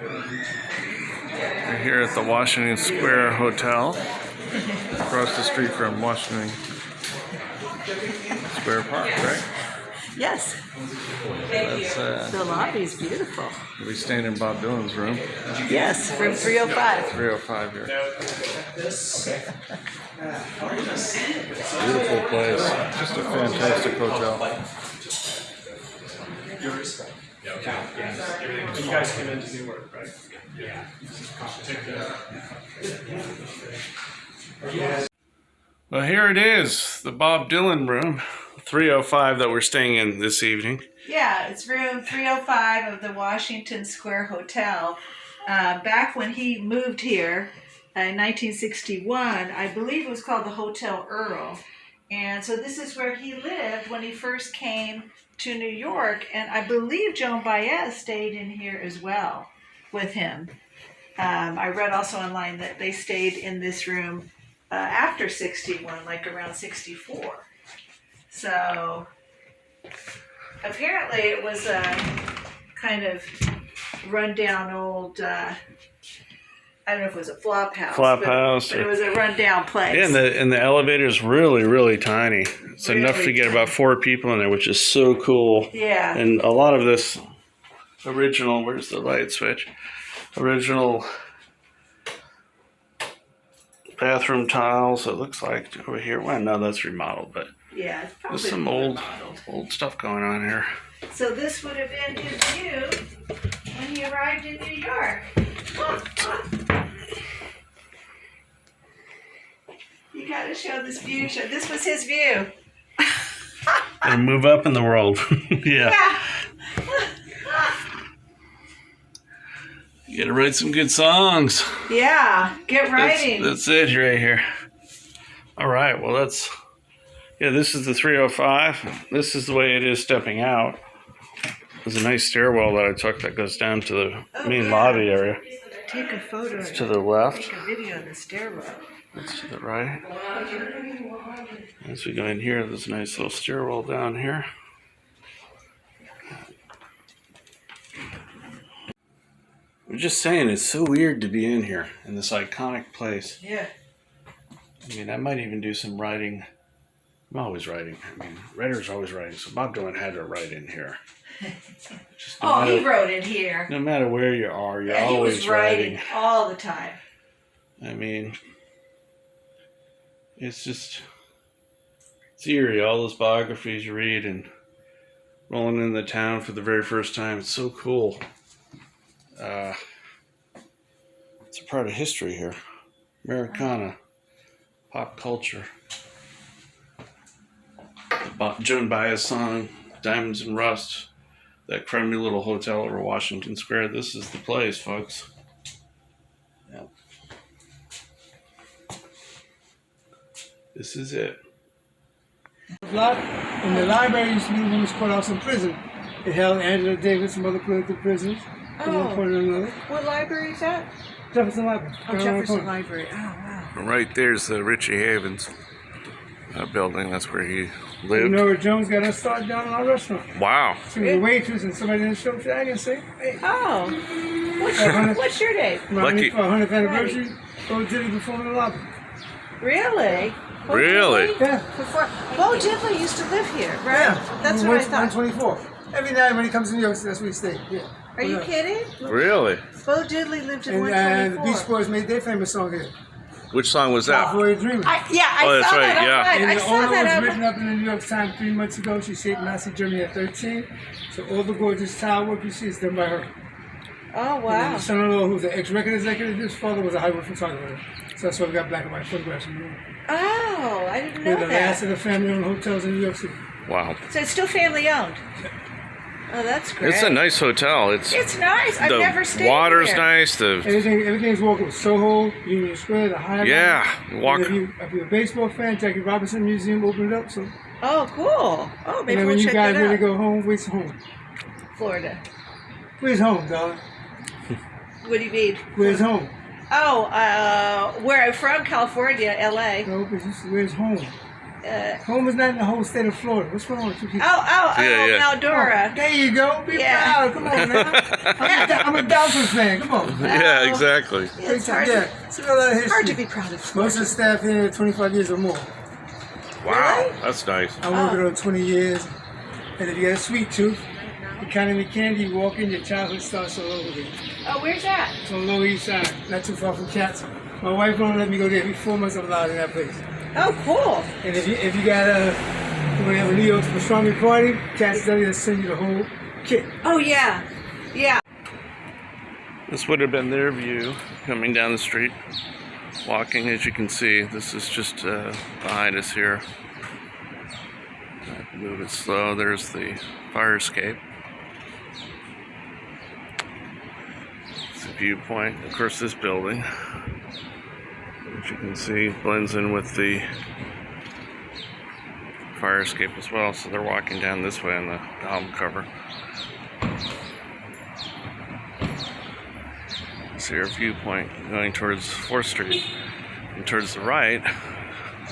We're here at the Washington Square Hotel, across the street from Washington Square Park, right? Yes. That's, The lobby is beautiful. we staying in Bob Dylan's room. Yes, room 305. 305 here. Beautiful place. Just a fantastic hotel. You guys came in to do work, right? Yeah. Well, here it is, the Bob Dylan room, 305 that we're staying in this evening. Yeah, it's room 305 of the Washington Square Hotel. Back when he moved here in 1961, I believe it was called the Hotel Earl. And so this is where he lived when he first came to New York. And I believe Joan Baez stayed in here as well with him. I read also online that they stayed in this room after 61, like around 64. So apparently it was a kind of rundown old, I don't know if it was a flop house. But it was a rundown place. Yeah, and the elevator is really, really tiny. It's Really enough to get tiny. about 4 people in there, which is so cool. Yeah. And a lot of this original, where's the light switch? Original bathroom tiles, it looks like over here. Well, no, that's remodeled, but Yeah, it's probably there's some old stuff going on here. So this would have been his view when he arrived in New York. You gotta show this view. This was his view. And move up in the world. Yeah. You gotta write some good songs. Yeah, get writing. That's it right here. All right, well, this is the 305. This is the way it is stepping out. There's a nice stairwell that I took that goes down to the main lobby area. Take a photo. It's to the left. Take a video of the stairwell. It's to the right. As we go in here, there's a nice little stairwell down here. I'm just saying, it's so weird to be in here, in this iconic place. Yeah. I mean, I might even do some writing. I'm always writing. I mean, writers are always writing, so Bob Dylan had to write in here. Just no matter, he wrote it here. No matter where you are, you're Yeah, always he was writing all the time. I mean, it's just, it's eerie. All those biographies you read and rolling in the town for the very first time. It's so cool. It's a part of history here. Americana, pop culture. The Joan Baez song, Diamonds and Rust, that crummy little hotel over Washington Square. This is the place, folks. Yeah. This is it. In the library used to be the women's courthouse in prison. It held Angela Davis and other political prisoners at one point or another. What library is that? Jefferson Library. Oh, Jefferson Library. Oh, wow. Right there's the Richie Havens building. That's where he lived. You know where Jones got us started down in our restaurant? Wow. She was a waitress and somebody didn't show up. I didn't say, hey. Oh. What's your name? Lucky. For our 100th anniversary, Bo Diddley performed in the lobby. Really? Really? Yeah. Bo Diddley used to live here, right? Yeah. That's what I thought. 124. Every night when he comes to New York, that's where he stayed. Yeah. Are you kidding? Really? Bo Diddley lived in And 124. the Beach Boys made their famous song here. Which song was that? California Dreaming. I Oh, that's saw right, that yeah. online. And I the saw owner that was on. written up in the New York Times 3 months ago. She shaped Nazi Germany at 13. So all the gorgeous tile work you see is done by her. Oh, And wow. the son-in-law, who's an ex-record executive, his father was a Hollywood photographer. So that's why we got black and white photographs in the room. Oh, I didn't We're know the last that. of the family-owned hotels in New York City. Wow. So it's still family owned. Oh, that's great. It's a nice hotel. It's nice. I've never stayed The water's there. nice. Everything's walkable. Soho, Union Square, the High Line. Yeah, walk. If you're a baseball fan, Jackie Robinson Museum opened up. So Oh, cool. Oh, maybe and then we'll when you check guys that really out. go home, where's home? Florida. Where's home, darling? What do you mean? Where's home? Oh, where I'm from, California, LA. No, because where's home? Home is not in the whole state of Florida. What's wrong with you people? Yeah. Eldora. There you go. Be Yeah. proud. Come on now. I'm a Dolphins fan. Come on. Yeah, exactly. It's hard, Yeah. So a lot of history. hard to be proud of. Most of the staff here are 25 years or more. Wow, Really? that's nice. I'm working on 20 years. And if you got a sweet tooth, economy candy, you walk in, your childhood starts all over again. Oh, where's that? It's on Lower East Side, not too far from Cats. My wife won't let me go there. Every 4 months I'm allowed in that place. Oh, cool. And if you got you want to have a New York pastrami party, Cats Deli will send you the whole kit. Oh, yeah. Yeah. This would have been their view coming down the street, walking. As you can see, this is just behind us here. Move it slow. There's the fire escape. It's a viewpoint. Of course, this building, as you can see, blends in with the fire escape as well. So they're walking down this way on the album cover. See our viewpoint going towards 4th Street. And towards the right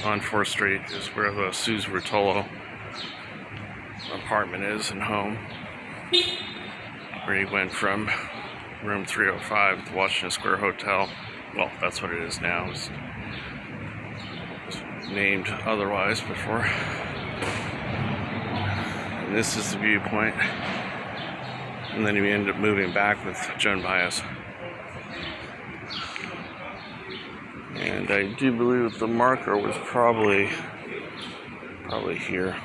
on 4th Street is where the Suze Rotolo apartment is and home, where he went from room 305 at the Washington Square Hotel. Well, that's what it is now. It was named otherwise before. And this is the viewpoint. And then he ended up moving back with Joan Baez. And I do believe the marker was probably here.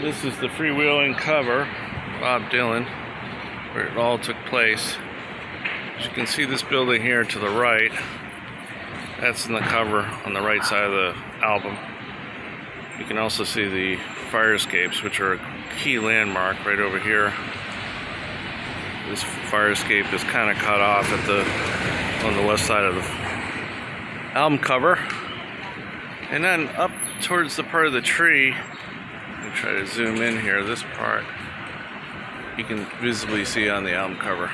This is the Freewheelin cover, Bob Dylan, where it all took place. As you can see, this building here to the right, that's in the cover on the right side of the album. You can also see the fire escapes, which are a key landmark right over here. This fire escape is kind of cut off on the west side of the album cover. And then up towards the part of the tree, I'll try to zoom in here, this part, you can visibly see on the album cover.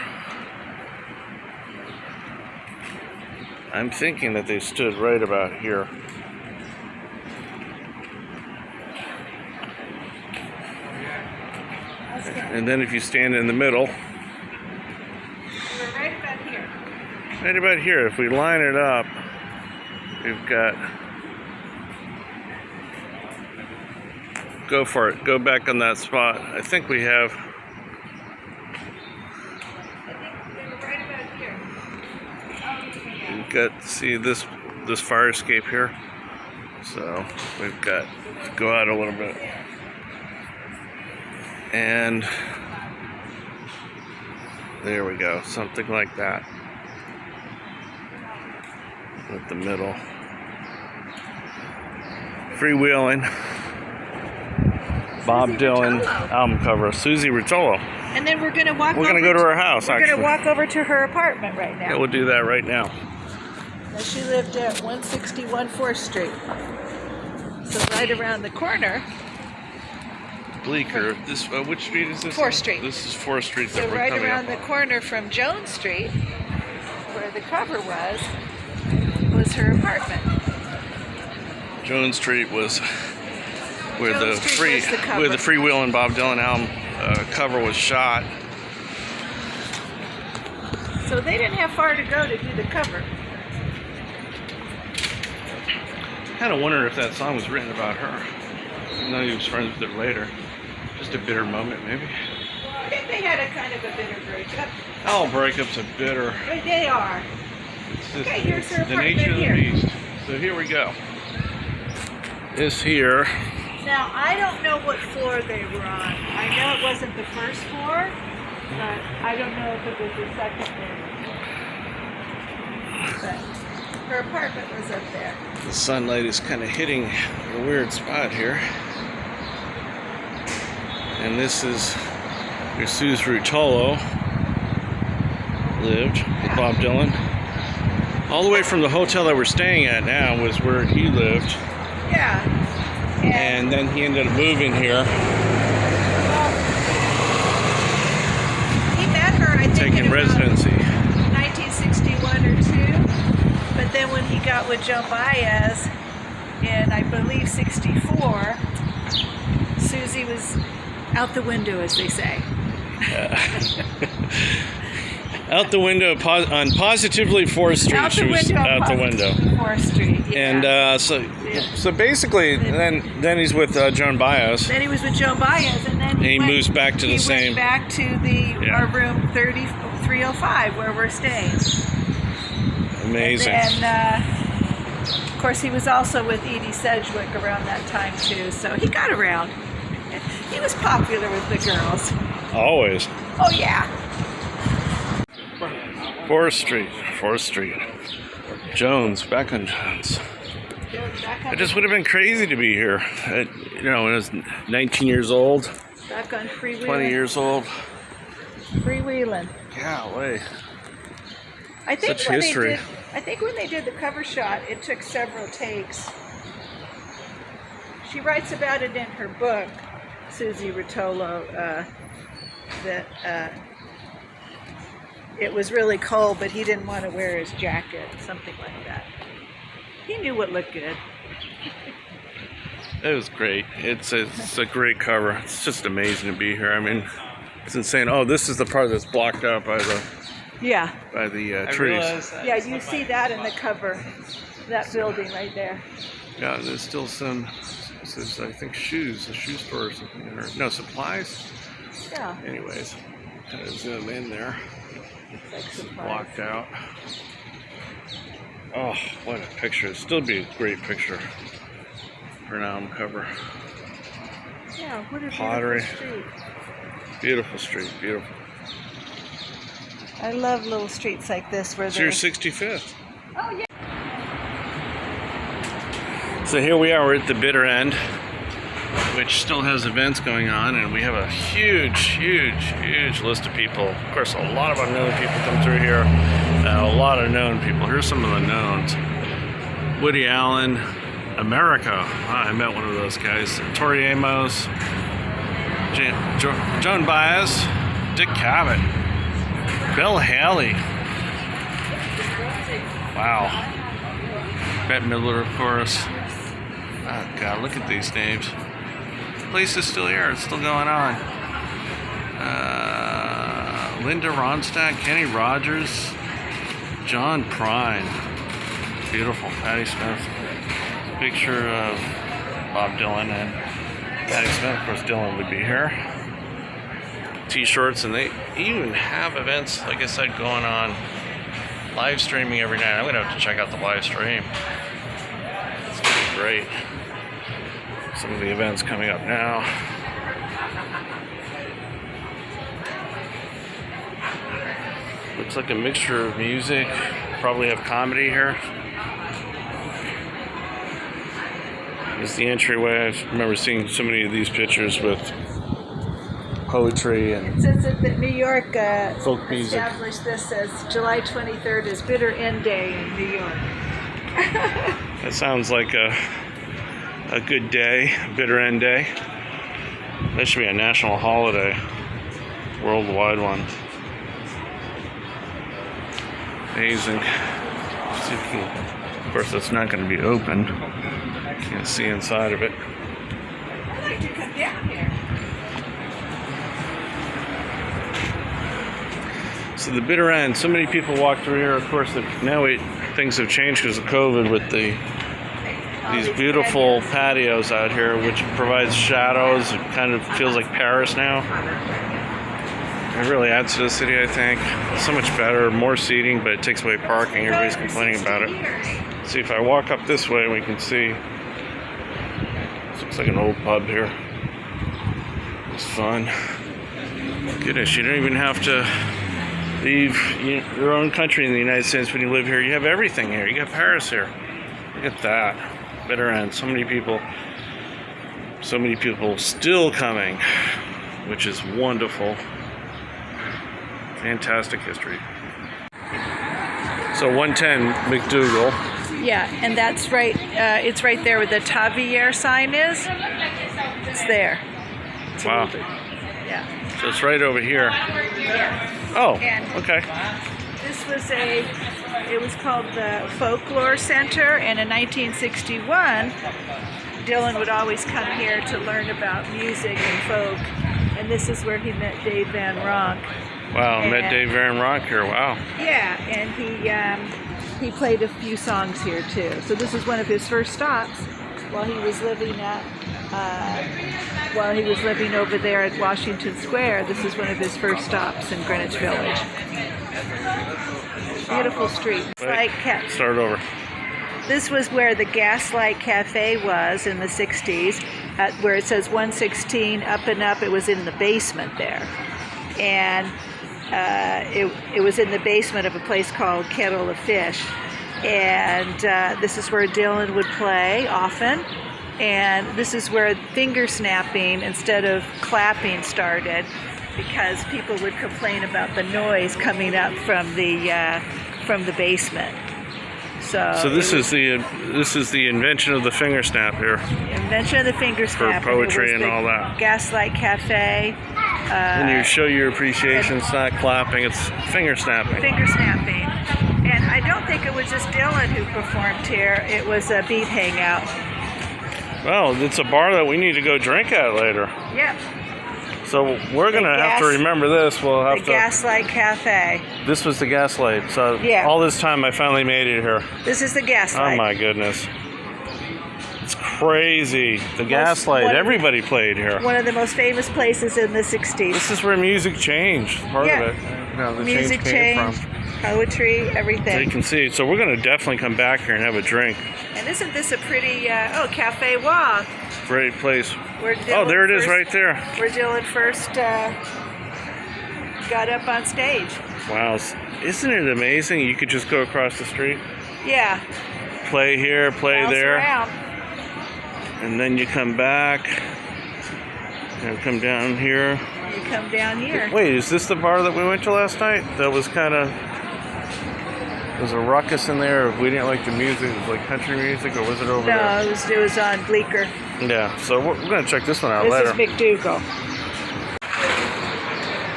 I'm thinking that they stood right about here. And then if you stand in the middle, We're right about here. right about here, if we line it up, we've got, go for it, go back on that spot. I think we have, I think they were right about here. we've got, see this fire escape here. So we've got, go out a little bit. And there we go, something like that. With the middle. Freewheelin, Bob Dylan Rotolo. album cover, Suze Rotolo. And then we're going to walk We're going to go to her house, We're actually. going to walk over to her apartment right now. Yeah, we'll do that right now. She lived at 161 4th Street. So right around the corner. Bleecker, this, which street is this? 4th Street. This is 4th Street that So we're right coming around up the on. corner from Joan Street, where the cover was her apartment. Joan Street was where Joan the Street was the cover. where the Freewheelin Bob Dylan album cover was shot. So they didn't have far to go to do the cover. Kind of wondered if that song was written about her. I know he was friends with her later. Just a bitter moment, maybe. I think they had a kind of a bitter breakup. All breakups are bitter. But they are. It's just, Okay, here's her it's the nature of the apartment here. beast. So here we go. This here. Now, I don't know what floor they were on. I know it wasn't the first floor, but I don't know if it was the second floor. But her apartment was up there. The sunlight is kind of hitting a weird spot here. And this is where Suze Rotolo lived with Bob Dylan. All the way from the hotel that we're staying at now was where he lived. Yeah. And then he ended up moving here, He met her, I think, taking in about residency. 1961 61 or 2. But then when he got with Joan Baez in, I believe, 64, Susie was out the window, as they say. Out the window on positively 4th Street. Out the She was window on out the window. 4th Street, yeah. And so basically, then he's with Joan Baez. Then he was with Joan Baez, and then He moves back to the same- Went back to our room 305, where we're staying. Amazing. And of course, he was also with Edie Sedgwick around that time too, so he got around. He was popular with the girls. Always. Oh yeah. 4th Street. 4th Street. Jones, back on Jones. It just would have been crazy to be here. When I was 19 years old, Back on Freewheelin. 20 years old. Freewheelin. Golly. I think Such when history. I think when they did the cover shot, it took several takes. She writes about it in her book, Suze Rotolo, that it was really cold, but he didn't want to wear his jacket, something like that. He knew what looked good. It was great. It's a great cover. It's just amazing to be here. I mean, it's insane. Oh, this is the part that's blocked out by the Yeah. trees. Yeah, you see that in the cover, that building right there. Yeah, there's still some. This is, I think, shoes, a shoe store or something. Or, no, supplies. Yeah. Anyways, kind of zoom in there. It's like supplies. Blocked out. Oh, what a picture. It'd still be a great picture for an album cover. Yeah, what a Pottery. beautiful street. Beautiful street, beautiful. I love little streets like this where It's your they're... 65th. Oh, yeah. So here we are, we're at the bitter end, which still has events going on, and we have a huge list of people. Of course, a lot of unknown people come through here, and a lot of known people. Here's some of the knowns. Woody Allen, America. I met one of those guys. Tori Amos, Joan Baez, Dick Cavett, Bill Haley. Wow. Bette Midler, of course. Oh, God, look at these names. The place is still here. It's still going on. Linda Ronstadt, Kenny Rogers, John Prine. Beautiful. Patti Smith. Picture of Bob Dylan and Patti Smith. Of course, Dylan would be here. T-shirts, and they even have events, like I said, going on. Live streaming every night. I'm going to have to check out the live stream. It's going to be great. Some of the events coming up now. Looks like a mixture of music. Probably have comedy here. It's the entryway. I remember seeing so many of these pictures with poetry and It says that New York folk music. established this as July 23rd is Bitter End Day in New York. That sounds like a good day, bitter end day. That should be a national holiday, worldwide one. Amazing. See if we can, of course, it's not going to be open. Can't see inside of it. I'd like to come down here. So the bitter end. So many people walk through here. Of course, now things have changed because of COVID with these beautiful patios out here, which provides shadows. It kind of feels like Paris now. It really adds to the city, I think. It's so much better, more seating, but it takes away parking. Everybody's complaining about it. See, if I walk up this way, we can see. This looks like an old pub here. It's fun. Goodness, you don't even have to leave your own country in the United States when you live here. You have everything here. You got Paris here. Look at that. Bitter end. So many people still coming, which is wonderful. Fantastic history. So 110 MacDougal. Yeah, and that's right. It's right there where the Tavier sign is. It's there. Wow. Yeah. So it's right over here. Oh, okay. This was it was called the Folklore Center, and in 1961, Dylan would always come here to learn about music and folk, and this is where he met Dave Van Ronk. Wow, And, met Dave Van Ronk here. Wow. Yeah, and he played a few songs here too. So this is one of his first stops while he was living over there at Washington Square. This is one of his first stops in Greenwich Village. Beautiful street. Wait, start over. This was where the Gaslight Cafe was in the 60s, where it says 116 up and up. It was in the basement there. And it was in the basement of a place called Kettle of Fish. And this is where Dylan would play often. And this is where finger snapping instead of clapping started, because people would complain about the noise coming up from the basement. So this is the invention of the finger snap here. Invention of the finger snap. For poetry and all that. Gaslight Cafe. When you show your appreciation, it's not clapping, it's finger snapping. Finger snapping. And I don't think it was just Dylan who performed here. It was a beat hangout. Well, it's a bar that we need to go drink at later. Yep. So we're going to have to remember this. We'll have The Gaslight Cafe. This was the Gaslight. So Yeah. all this time I finally made it here. This is the Gaslight. Oh my goodness. It's crazy. The Gaslight. Everybody played here. One of the most famous places in the 60s. This is where music changed. Part Yeah. of it. You know, the Music change came changed, from. poetry, So you everything. can see. So we're going to definitely come back here and have a drink. And isn't this a pretty, Cafe Wa? Great place. Where Oh, Dylan there it is first- right there. Where Dylan first got up on stage. Wow. Isn't it amazing? You could just go across the street, Yeah. play here, play Bounce there, around. and then you come back and come down here. You come down here. Wait, is this the bar that we went to last night? That was kind of... There was a ruckus in there. We didn't like the music. It was like country music, or was it over No, there? it was on Bleecker. Yeah, so we're going to check this one out This later. is MacDougal.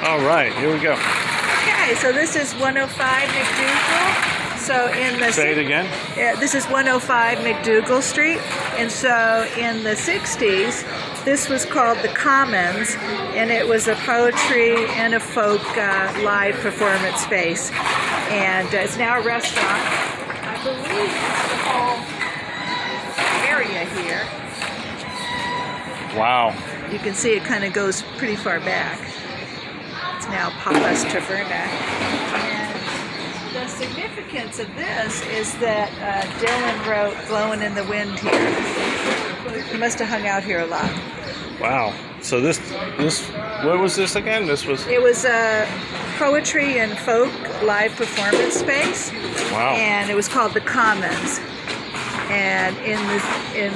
All right, here we go. Okay, so this is 105 MacDougal. So in the Say it again. This is 105 MacDougal Street, and so in the 60s, this was called the Commons, and it was a poetry and a folk live performance space, and it's now a restaurant. I believe it's the whole area here. Wow. You can see it kind of goes pretty far back. It's now Papa's Taverna. And the significance of this is that Dylan wrote Blowin' in the Wind here. He must have hung out here a lot. Wow. So this, what was this again? This was... It was a poetry and folk live performance space. Wow. And it was called the Commons, and in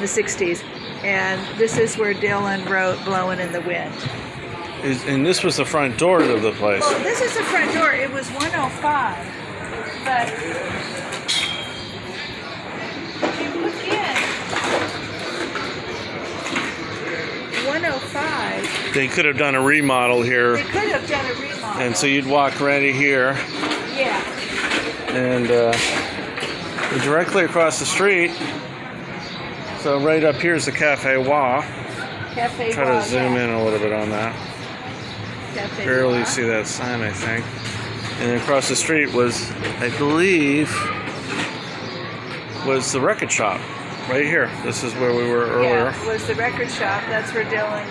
the 60s. And this is where Dylan wrote Blowin' in the Wind. And this was the front door of the place. Well, this is the front door. It was 105. But if you look in, 105, They could have done a remodel here. they could have done a remodel. And so you'd walk right in here, Yeah. and directly across the street. So right up here is the Cafe Wa. Cafe Try Wa, to zoom in a little bit on that. Cafe Barely Wa. see that sign, I think. And then across the street was, I believe, was the record shop. Right here. This is where we were earlier. Yeah, was the record shop. That's where Dylan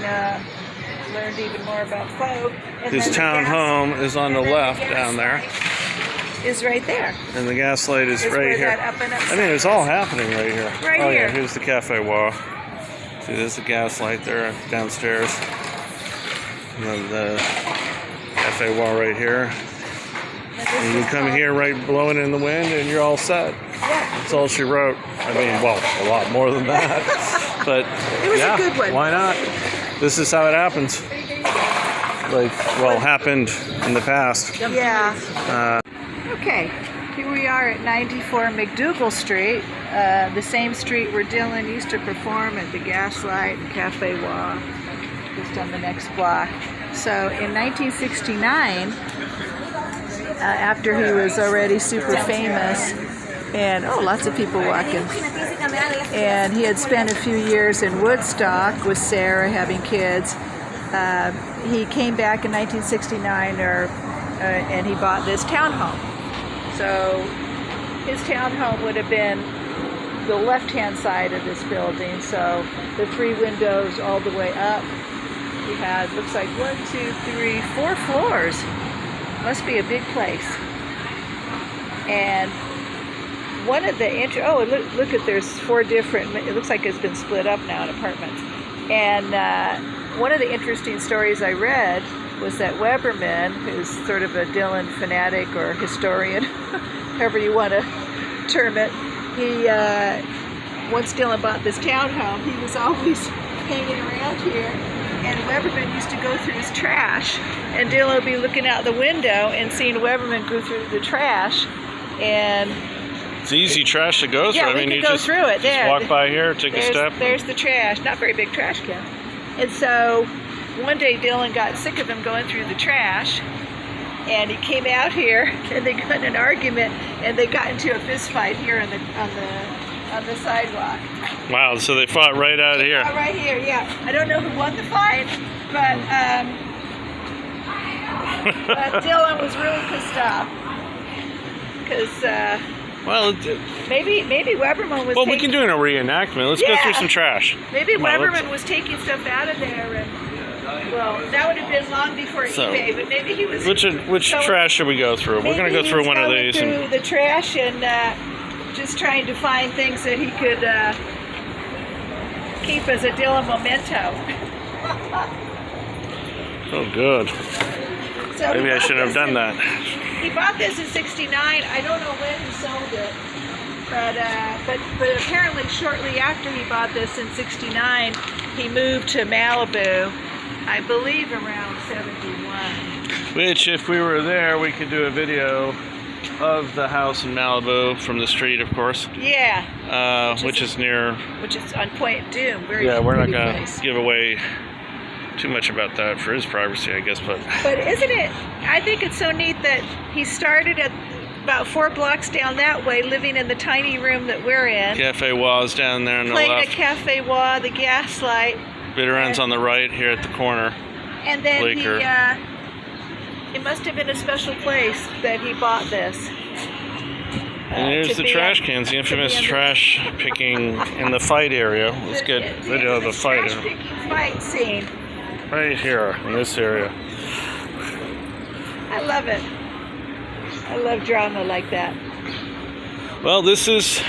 learned even more about folk. And His then the townhome is on the and then left gas down there. light Is right there. And the Gaslight is Is right where here. that up and up I mean, it's all happening right here. Right oh, here. yeah, here's the Cafe Wa. See, there's the Gaslight there downstairs. And then the Cafe Wa right here. And you come here right blowing in the wind and you're all set. Yeah. That's all she wrote. I mean, well, a lot more than that. But It was a yeah, good one. why not? This is how it happens. Like, well, happened in the past. Yeah. Okay. Here we are at 94 MacDougal Street, the same street where Dylan used to perform at the Gaslight and Cafe Wa, just on the next block. So in 1969, after he was already super famous. And oh, lots of people walking. And he had spent a few years in Woodstock with Sarah having kids. He came back in 1969 and he bought this townhome. So his townhome would have been the left-hand side of this building. So the 3 windows all the way up. He had, looks like 1, 2, 3, 4 floors. Must be a big place. And one of the look at, there's 4 different, it looks like it's been split up now in apartments. And one of the interesting stories I read was that Weberman, who's sort of a Dylan fanatic or historian, however you want to term it, he, once Dylan bought this townhome, he was always hanging around here, and Weberman used to go through his trash, and Dylan would be looking out the window and seeing Weberman go through the trash, and it's easy trash to go through. yeah, I mean, we you could go just, through it. There, walk by here, take a step. There's the trash. Not very big trash can. And so one day Dylan got sick of him going through the trash, and he came out here, and they got in an argument, and they got into a fist fight here on the sidewalk. Wow, so they fought right out here. Right here, yeah. I don't know who won the fight, but Dylan was really pissed off because. Well, maybe Weberman was. Well, we can do a reenactment. Let's go through some trash. Maybe Weberman was taking stuff out of there, and well, that would have been long before eBay. But maybe he was. Which trash should we go through? We're going to go through one of these. Through the trash and just trying to find things that he could keep as a Dylan memento. Oh, good. So maybe I shouldn't have done that. He bought this in '69. I don't know when he sold it, but apparently shortly after he bought this in '69, he moved to Malibu. I believe around '71. Which, if we were there, we could do a video of the house in Malibu from the street, of course. Yeah. Which is near. Which is on Point Doom. Yeah, we're not going to give away too much about that for his privacy, I guess, but isn't it, I think it's so neat that he started at about 4 blocks down that way, living in the tiny room that we're in. Cafe Wa's down there on the playing left. Playing at Cafe Wa, the Gaslight. Bitter End's on the right here at the corner. And then Laker. it must have been a special place that he bought this. And there's the trash cans, the infamous trash picking in the fight area. Let's get video of the fight. Trash picking fight scene. Right here, in this area. I love it. I love drama like that. Well, this is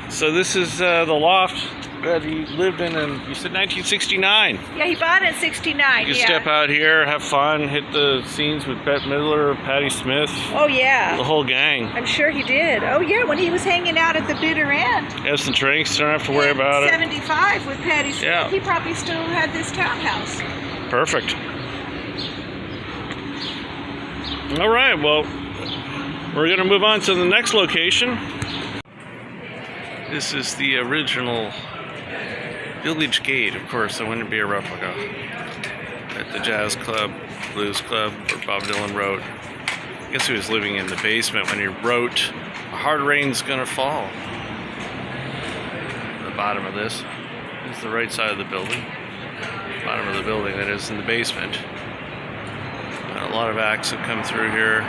the loft that he lived in you said 1969. Yeah, he bought it in '69. You can step out here, have fun, hit the scenes with Bette Midler, Patti Smith. Oh, yeah. The whole gang. I'm sure he did. Oh, yeah, when he was hanging out at the Bitter End. Have some drinks, don't have to worry about it. 75 with Patti Smith. Yeah. He probably still had this townhouse. Perfect. All right, well, we're going to move on to the next location. This is the original Village Gate. Of course, there wouldn't be a replica at the Jazz Club, Blues Club, where Bob Dylan wrote. I guess he was living in the basement when he wrote "A Hard Rain's Gonna Fall." The bottom of this is the right side of the building. Bottom of the building, that is, in the basement. A lot of acts have come through here.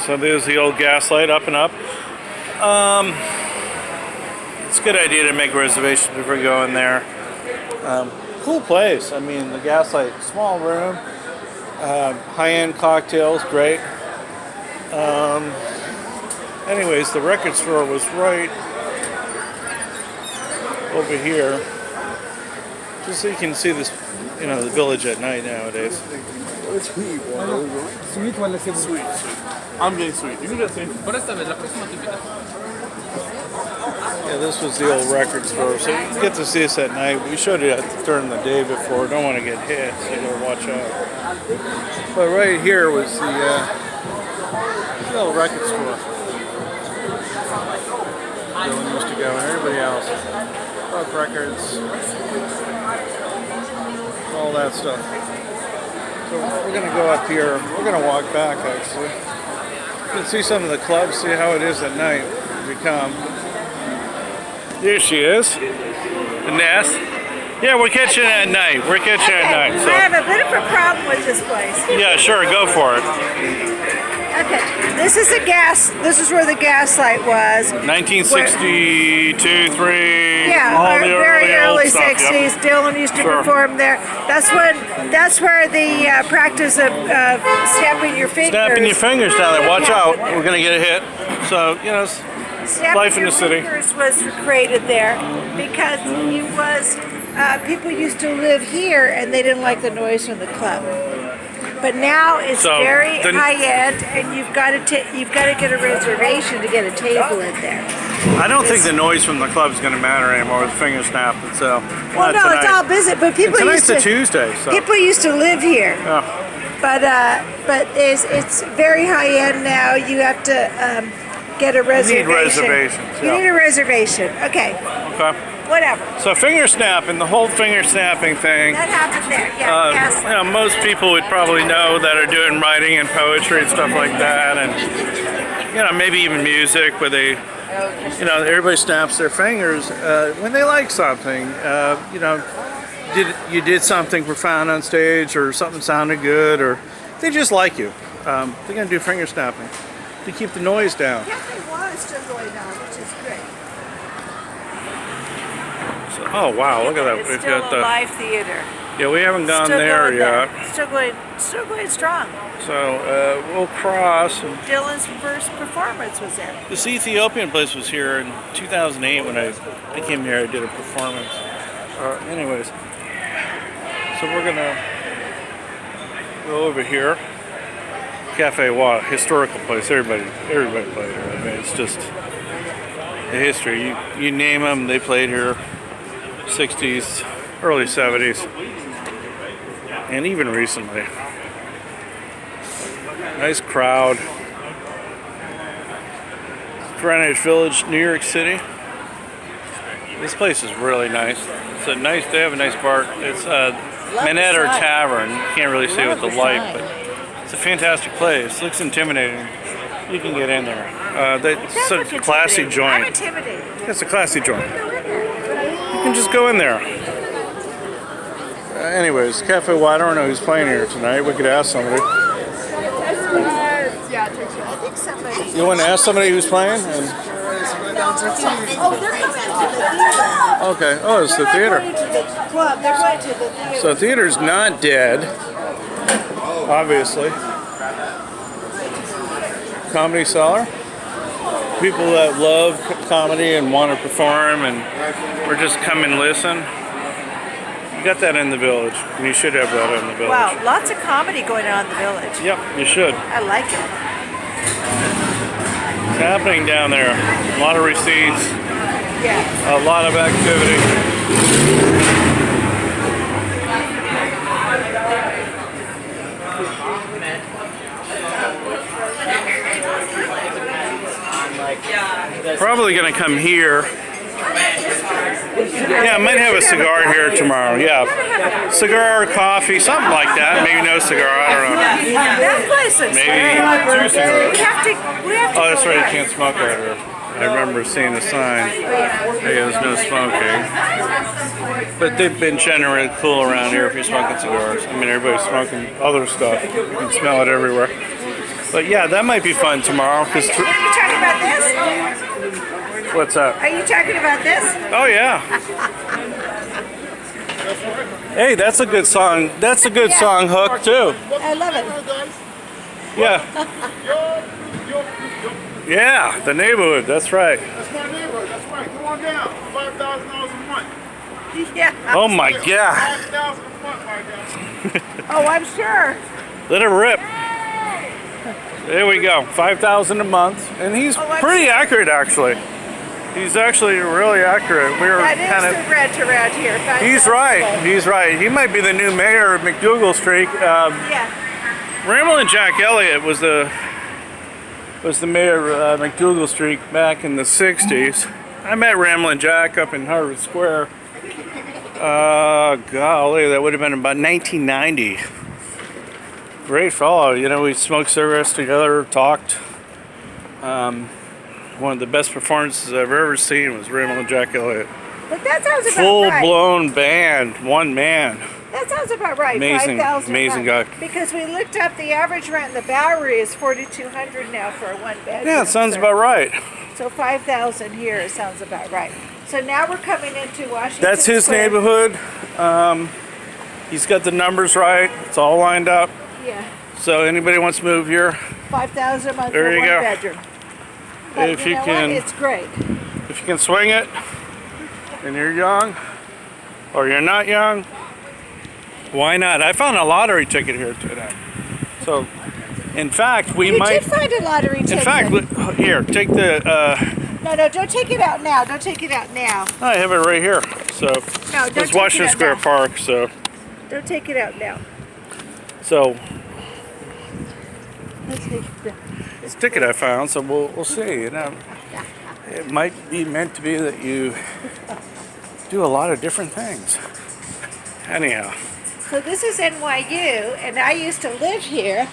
So there's the old Gaslight, up and up. It's a good idea to make reservations before you go in there. Cool place. I mean, the Gaslight, small room. High-end cocktails, great. Anyways, the record store was right over here. Just so you can see this, the village at night nowadays. Sweet, one, sweet. I'm getting sweet. You can get sweet. Yeah, this was the old record store, so you get to see us at night. We showed it during the day before. Don't want to get hit, so you gotta watch out. But right here was the old record store. Dylan used to go, and everybody else. Folk records, all that stuff. So we're gonna go up here. We're gonna walk back actually. You can see some of the clubs, see how it is at night as we come. There she is, the nest. Yeah, we're catching it at night. We're catching it at night. So. I have a bit of a problem with this place. Yeah, sure, go for it. Okay, this is This is where the Gaslight was. 1962, 3. Yeah, all the very early stuff, 60s. Yep. Dylan used to perform there. That's where the practice of snapping your fingers. Snapping your fingers down there. Watch out, we're gonna get a hit. So you know, Snapping life in your the city. fingers was created there because people used to live here and they didn't like the noise from the club. But now it's very high end, and you've got to get a reservation to get a table in there. I don't think the noise from the club's going to matter anymore with finger snap. Well, no, it's all busy. But people tonight's a Tuesday, so people used to live here. Yeah. But it's very high end now. You have to get a reservation. You need reservations. You need a reservation. Okay. Okay. Whatever. So finger snapping, the whole finger snapping thing. That happened there. Yeah. You know, most people would probably know that are doing writing and poetry and stuff like that, and you know, maybe even music, where they, you know, everybody snaps their fingers when they like something. You know, you did something profound on stage, or something sounded good, or they just like you. They're gonna do finger snapping to keep the noise down. Cafe One is still going on, which is great. Oh wow! Look at that. It's We've still got a live theater. Yeah, we haven't gone Still there going yet. Still going strong. So we'll cross. And Dylan's first performance was there. this Ethiopian place was here in 2008 when I came here. I did a performance. Anyways, so we're gonna go over here. Cafe Wa, historical place. Everybody played here. I mean, it's just the history. You name them, they played here. 60s, early 70s, and even recently. Nice crowd. Greenwich Village, New York City. This place is really nice. It's a nice. They have a nice bar. It's a Manette Tavern. You can't really see it with the light, but it's a fantastic place. It looks intimidating. You can get in there. It's a classy joint. I'm intimidated. It's a classy joint. You can just go in there. Anyways, Cafe Y, I don't know who's playing here tonight. We could ask somebody. I think somebody. You want to ask somebody who's playing? Oh, they're going to the theater. Okay. Oh, it's the theater. They're going to the club. They're going to the theater. So theater's not dead, obviously. Comedy Cellar. People that love comedy and want to perform and or just come and listen. You got that in the village. And you should have that in the village. Wow, lots of comedy going on in the village. Yep, you should. I like it. It's happening down there. A lot of receipts. Yeah. A lot of activity. Probably gonna come here. Yeah, I might have a cigar here tomorrow. Yeah, cigar, coffee, something like that. Maybe no cigar. I don't know. That place is Maybe 2 cigars. We have to Oh, that's right. You can't smoke out here. I remember seeing the sign. Hey, there's no smoking. But they've been generally cool around here if you're smoking cigars. I mean, everybody's smoking other stuff. You can smell it everywhere. But yeah, that might be fun tomorrow. Are you talking about this? What's that? Are you talking about this? Oh yeah. Hey, that's a good song. That's a good song hook too. I love it. Yeah. Yeah, the neighborhood. That's right. That's my neighborhood. That's right. Come on down. $5,000 a month. Yeah. Oh my God. $5,000 a month, my guy. Oh, I'm sure. Let it rip. There we go. 5,000 a month, and he's pretty accurate actually. He's actually really accurate. We were That is kind of. the rent around here. He's right. He's right. He might be the new mayor of MacDougal Street. Yeah. Ramblin' Jack Elliott was the mayor of MacDougal Street back in the '60s. I met Ramblin' Jack up in Harvard Square. Golly, that would have been about 1990. Great fellow. You know, we smoked cigarettes together, talked. One of the best performances I've ever seen was Ramblin' Jack Elliott. But that sounds about right. Full-blown band, one man. That sounds about right. Amazing, 5,000 amazing guy. Because we looked up the average rent in the Bowery is $4,200 now for a one bedroom. Yeah, it sounds about right. So 5,000 here sounds about right. So now we're coming into Washington. That's his Square. neighborhood. He's got the numbers right. It's all lined up. Yeah. So anybody wants to move here, 5,000 a month there for you one go. bedroom. But If you you know can- what? It's great. if you can swing it, and you're young, or you're not young, why not? I found a lottery ticket here today. So, in fact, we You might. did find a lottery ticket. In fact, here, take the. No, don't take it out now. Don't take it out now. I have it right here. So, No, don't it's take Washington it out Square now. Park. So, Don't take it out now. Let's take it. This ticket I found. So we'll see. You know, it might be meant to be that you do a lot of different things. Anyhow. So this is NYU, and I used to live here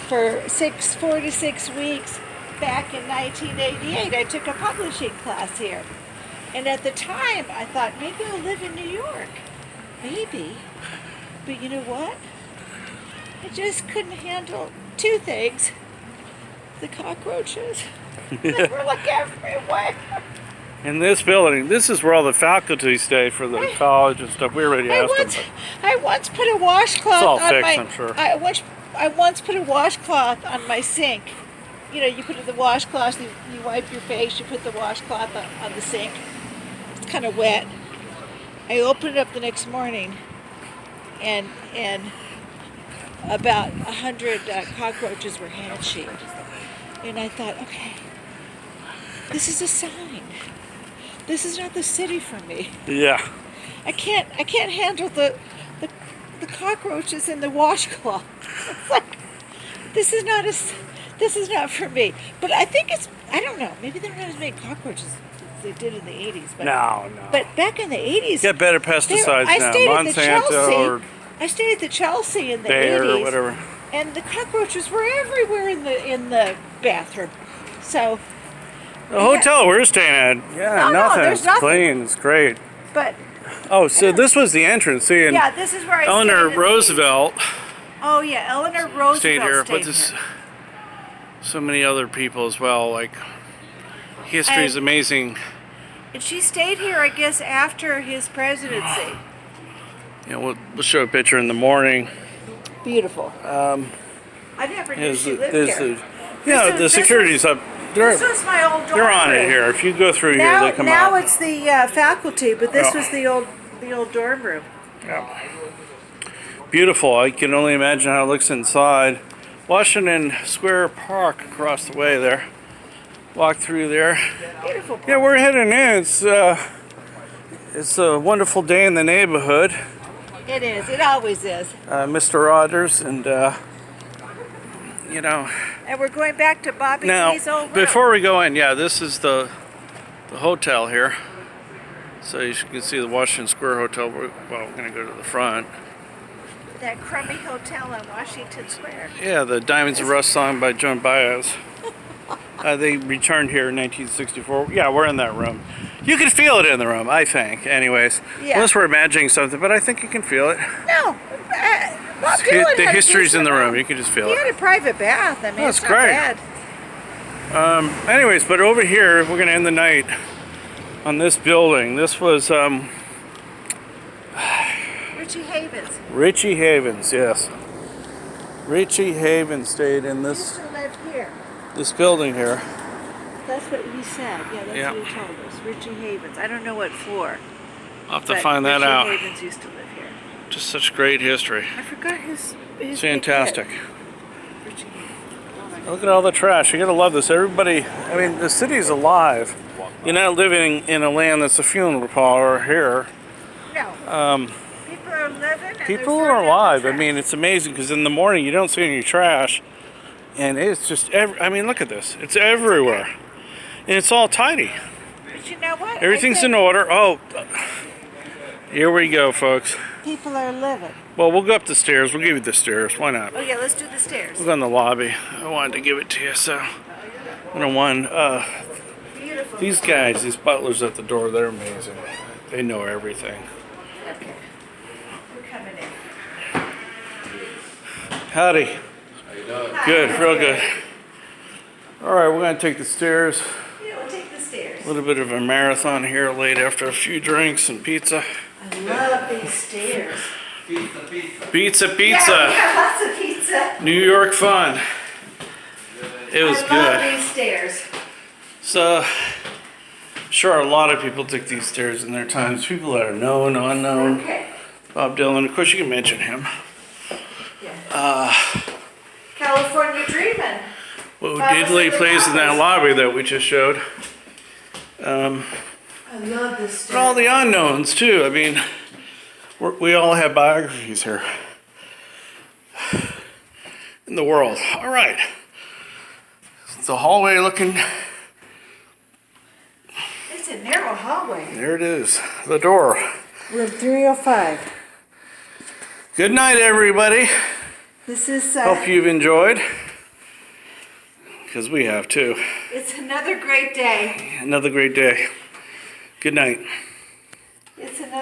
for 4 to 6 weeks back in 1988. I took a publishing class here. And at the time, I thought, maybe I'll live in New York. Maybe. But you know what? I just couldn't handle two things. The cockroaches. They were like everywhere. In this building, this is where all the faculty stay for the college and stuff. We already asked them. I once put a washcloth It's all on fixed, my. I'm sure. I once put a washcloth on my sink. You know, you put the washcloth, you wipe your face, you put the washcloth on the sink. It's kind of wet. I opened it up the next morning, and about 100 cockroaches were hand-shaped. And I thought, okay, this is a sign. This is not the city for me. Yeah. I can't handle the cockroaches in the washcloth. It's like this is not for me. But I think I don't know. Maybe there are not as many cockroaches as they did in the 80s. But No. But back in the 80s, Get better pesticides I now. stayed at the Monsanto Chelsea. or I stayed at the Chelsea in the Bayer 80s, or whatever. and the cockroaches were everywhere in the bathroom. So. The hotel we're staying at, yeah, No, nothing. there's It's nothing. clean. It's great. But Oh, so this was the entrance. See, and yeah, this is where I Eleanor stayed in the Roosevelt 80s. Oh yeah, Eleanor Roosevelt stayed here, but stayed this, here. so many other people as well. Like, history is And- amazing. And she stayed here, I guess, after his presidency. You know, we'll show a picture in the morning. Beautiful. I never knew she lived here. Yeah, the This security's up. This was my old dorm They're on it room. here. If you go through here, Now, they come now out. it's the faculty, but this Yeah. was the old dorm room. Yeah. Beautiful. I can only imagine how it looks inside. Washington Square Park across the way there. Walk through there. Beautiful. Yeah, we're heading in. It's a wonderful day in the neighborhood. It is. It always is. Mr. Rogers and you know. And we're going back to Bobby Now, D's old room. before we go in, yeah, this is the hotel here. So you can see the Washington Square Hotel. Well, we're going to go to the front. That crummy hotel on Washington Square. Yeah, the Diamonds of Rust song by Joan Baez. They returned here in 1964. Yeah, we're in that room. You can feel it in the room, I think. Anyways, Yeah. unless we're imagining something, but I think you can feel it. No. Bob Dylan The had a history's in the decent room. You can just feel He it. had a private bath. I mean, That's it's not great. bad. Anyways, but over here, we're going to end the night on this building. This was Richie Havens. Richie Havens, yes. Richie Havens stayed in He this used to live here. building here. That's what he said. Yeah, that's Yeah. what he told us. Richie Havens. I don't know what floor. I'll have to but find that Richie out. Havens used to live here. Just such great history. I forgot his It's fantastic. big hit. Richie Havens. Look at all the trash. You gotta love this. Everybody, I mean, the city's alive. You're not living in a land that's a funeral parlor here. No. People are living. And People they're are throwing out alive. the I mean, it's amazing because in the morning you don't see any trash, and it's just I mean, look at this. It's everywhere, and it's all tidy. trash. But you know what? Everything's in order. Oh, here we go, folks. People are living. Well, we'll go up the stairs. We'll give you the stairs. Why not? Oh yeah, let's do the stairs. We'll go in the lobby. I wanted to give it to you, so. I don't want, Beautiful. these guys, these butlers at the door, they're amazing. They know everything. Okay. We're coming in. Howdy. Good, real good. All right, we're gonna take the stairs. Yeah, we'll take the stairs. A little bit of a marathon here late after a few drinks and pizza. I love these stairs. Pizza, Yeah, we pizza. got lots of pizza. New York fun. It was I love good. these stairs. So, sure, a lot of people took these stairs in their times. People that are known, unknown. Okay. Bob Dylan, of course, you can mention him. Yeah. California Dreamin'. Who Bob Diddley Dylan plays in that Hours. lobby that we just showed. I love this stairs. And all the unknowns, too. I mean, we all have biographies here in the world. All right. It's a hallway looking. It's a narrow hallway. There it is. The door. Room 305. Good night, everybody. This is, Hope you've enjoyed. Because we have, too. it's another great day. Another great day. Good night. It's another